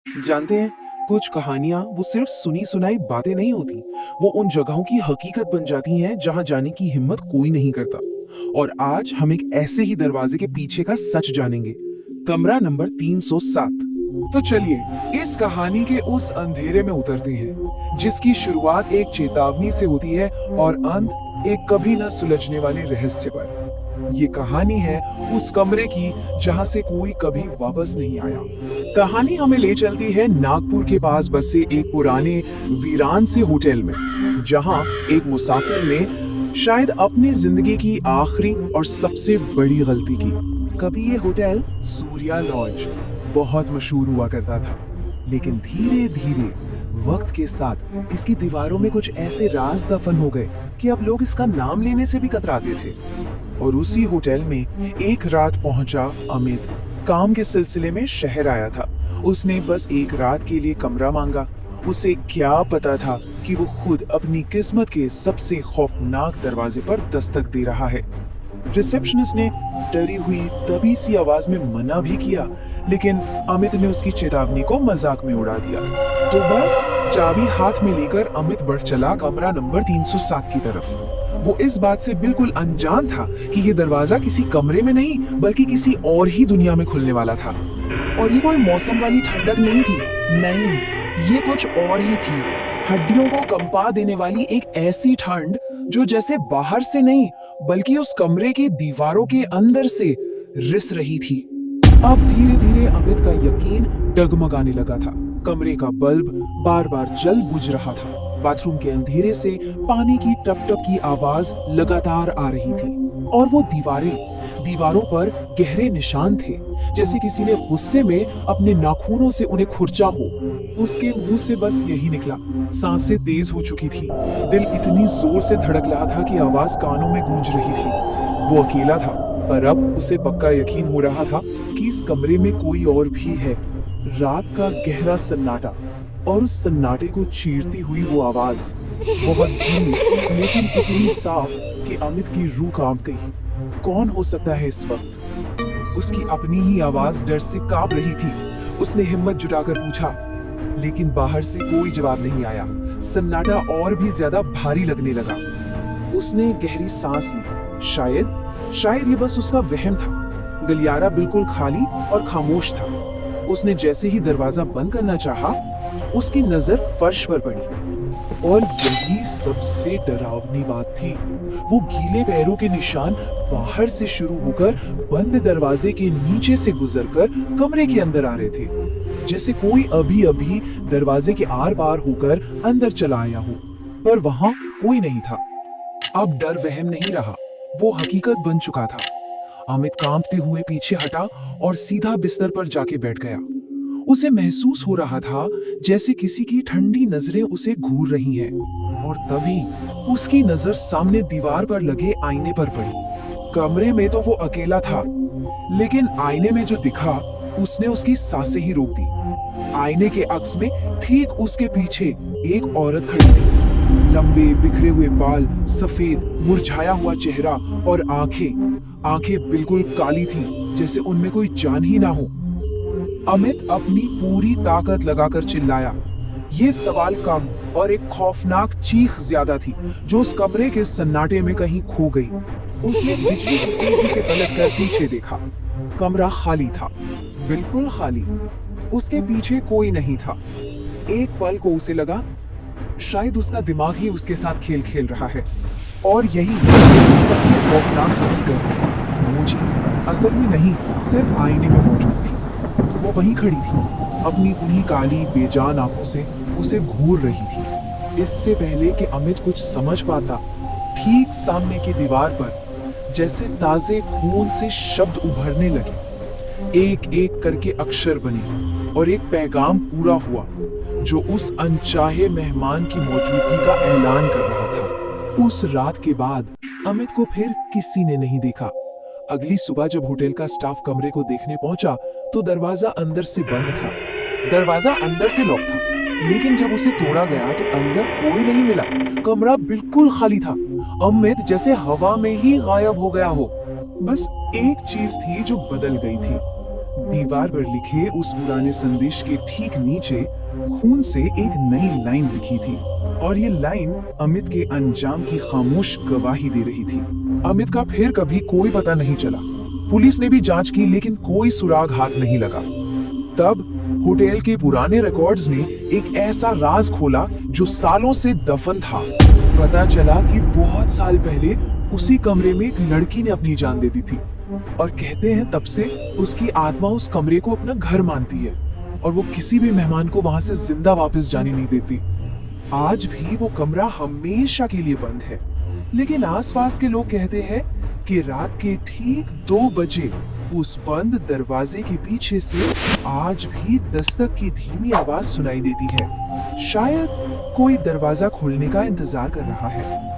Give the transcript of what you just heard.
जानते हैं, कुछ कहानियां वो सिर्फ सुनी सुनाई बातें नहीं होती, वो उन जगहों की हकीकत बन जाती हैं जहां जाने की हिम्मत कोई नहीं करता। और आज हम एक ऐसे ही दरवाजे के पीछे का सच जानेंगे, कमरा नंबर 307। तो चलिए इस कहानी के उस अंधेरे में उतरते हैं जिसकी शुरुआत एक चेतावनी से होती है और अंत एक कभी न सुलझने वाले रहस्य पर। ये कहानी है उस कमरे की जहां से कोई कभी वापस नहीं आया। कहानी हमें ले चलती है नागपुर के पास बसे एक पुराने वीरान से होटल में, जहां एक मुसाफिर ने शायद अपनी जिंदगी की आखिरी और सबसे बड़ी गलती की। कभी ये होटल सूर्या लॉज बहुत मशहूर हुआ करता था, लेकिन धीरे धीरे वक्त के साथ इसकी दीवारों में कुछ ऐसे राज दफन हो गए कि अब लोग इसका नाम लेने से भी कतराते थे। और उसी होटल में एक रात पहुंचा अमित। काम के सिलसिले में शहर आया था। उसने बस एक रात के लिए कमरा मांगा। उसे क्या पता था कि वो खुद अपनी किस्मत के सबसे खौफनाक दरवाजे पर दस्तक दे रहा है। रिसेप्शनिस्ट ने डरी हुई दबी सी आवाज में मना भी किया, लेकिन अमित ने उसकी चेतावनी को मजाक में उड़ा दिया। तो बस चाबी हाथ में लेकर अमित बढ़ चला कमरा नंबर 307 की तरफ। वो इस बात से बिल्कुल अनजान था कि ये दरवाजा किसी कमरे में नहीं बल्कि किसी और ही दुनिया में खुलने वाला था। और ये कोई मौसम वाली ठंडक नहीं थी, नहीं, ये कुछ और ही थी। हड्डियों को कंपा देने वाली एक ऐसी ठंड जो जैसे बाहर से नहीं बल्कि उस कमरे की दीवारों के अंदर से रिस रही थी। अब धीरे धीरे अमित का यकीन डगमगाने लगा था। कमरे का बल्ब बार बार जल बुझ रहा था। बाथरूम के अंधेरे से पानी की टप टप की आवाज लगातार आ रही थी। और वो दीवारों पर गहरे निशान थे, जैसे किसी ने गुस्से में अपने नाखूनों से उन्हें खुरचा हो। उसके मुंह से बस यही निकला। सांसें तेज हो चुकी थी। दिल इतनी जोर से धड़क रहा था कि आवाज कानों में गूंज रही थी। वो अकेला था, पर अब उसे पक्का यकीन हो रहा था कि इस कमरे में कोई और भी है। रात का गहरा सन्नाटा और उस सन्नाटे को चीरती हुई वो आवाज, बहुत धीमी लेकिन इतनी साफ कि अमित की रूह कांप गई। कौन हो सकता है इस वक्त? उसकी अपनी ही आवाज डर से कांप रही थी। उसने हिम्मत जुटाकर पूछा, लेकिन बाहर से कोई जवाब नहीं आया। सन्नाटा और भी ज्यादा भारी लगने लगा। उसने गहरी सांस ली। शायद ये बस उसका वहम था। गलियारा बिल्कुल खाली और खामोश था। उसने जैसे ही दरवाजा बंद करना चाहा, उसकी नजर फर्श पर पड़ी। और यही सबसे डरावनी बात थी। वो गीले पैरों के निशान बाहर से शुरू होकर बंद दरवाजे के नीचे से गुजरकर कमरे के अंदर आ रहे थे, जैसे कोई अभी अभी दरवाजे के आर पार होकर अंदर चला आया हो। पर वहां कोई नहीं था। अब डर वहम नहीं रहा, वो हकीकत बन चुका था। अमित कांपते हुए पीछे हटा और सीधा बिस्तर पर जाके बैठ गया। उसे महसूस हो रहा था जैसे किसी की ठंडी नजरें उसे घूर रही हैं। और तभी उसकी नजर सामने दीवार पर लगे आईने पर पड़ी। कमरे में तो वो अकेला था, लेकिन आईने में जो दिखा उसने उसकी सांसें ही रोक दी। आईने के अक्स में ठीक उसके पीछे एक औरत खड़ी थी। लंबे बिखरे हुए बाल, सफेद मुरझाया हुआ चेहरा और आंखें बिल्कुल काली थी, जैसे उनमें कोई जान ही ना हो। अमित अपनी पूरी ताकत लगाकर चिल्लाया। ये सवाल कम और एक खौफनाक चीख ज्यादा थी, जो उस कमरे के सन्नाटे में कहीं खो गई। उसने बिजली की तेजी से पलटकर पीछे देखा। कमरा खाली था, बिल्कुल खाली। उसके पीछे कोई नहीं था। एक पल को उसे लगा शायद उसका दिमाग ही उसके साथ खेल खेल रहा है। और यही सबसे खौफनाक हकीकत थी। वो चीज असल में नहीं, सिर्फ आईने में मौजूद थी। वो वहीं खड़ी थी, अपनी उन्हीं काली बेजान आंखों से उसे घूर रही थी। इससे पहले कि अमित कुछ समझ पाता, ठीक सामने की दीवार पर जैसे ताजे खून से शब्द उभरने लगे। एक एक करके अक्षर बने और एक पैगाम पूरा हुआ, जो उस अनचाहे मेहमान की मौजूदगी का ऐलान कर रहा था। उस रात के बाद अमित को फिर किसी ने नहीं देखा। अगली सुबह जब होटल का स्टाफ कमरे को देखने पहुंचा, तो दरवाजा अंदर से बंद था। दरवाजा अंदर से लॉक था, लेकिन जब उसे तोड़ा गया तो अंदर कोई नहीं मिला। कमरा बिल्कुल खाली था। अमित जैसे हवा में ही गायब हो गया हो। बस एक चीज थी जो बदल गई थी। दीवार पर लिखे उस पुराने संदेश के ठीक नीचे खून से एक नई लाइन लिखी थी और ये लाइन अमित के अंजाम की खामोश गवाही दे रही थी। अमित का फिर कभी कोई पता नहीं चला। पुलिस ने भी जांच की लेकिन कोई सुराग हाथ नहीं लगा। तब होटल के पुराने रिकॉर्ड्स ने एक ऐसा राज खोला जो सालों से दफन था। पता चला कि बहुत साल पहले उसी कमरे में एक लड़की ने अपनी जान दे दी थी और कहते हैं तब से उसकी आत्मा उस कमरे को अपना घर मानती है और वो किसी भी मेहमान को वहां से जिंदा वापस जाने नहीं देती। आज भी वो कमरा हमेशा के लिए बंद है, लेकिन आसपास के लोग कहते हैं कि रात के ठीक 2 बजे उस बंद दरवाजे के पीछे से आज भी दस्तक की धीमी आवाज सुनाई देती है। शायद कोई दरवाजा खोलने का इंतजार कर रहा है।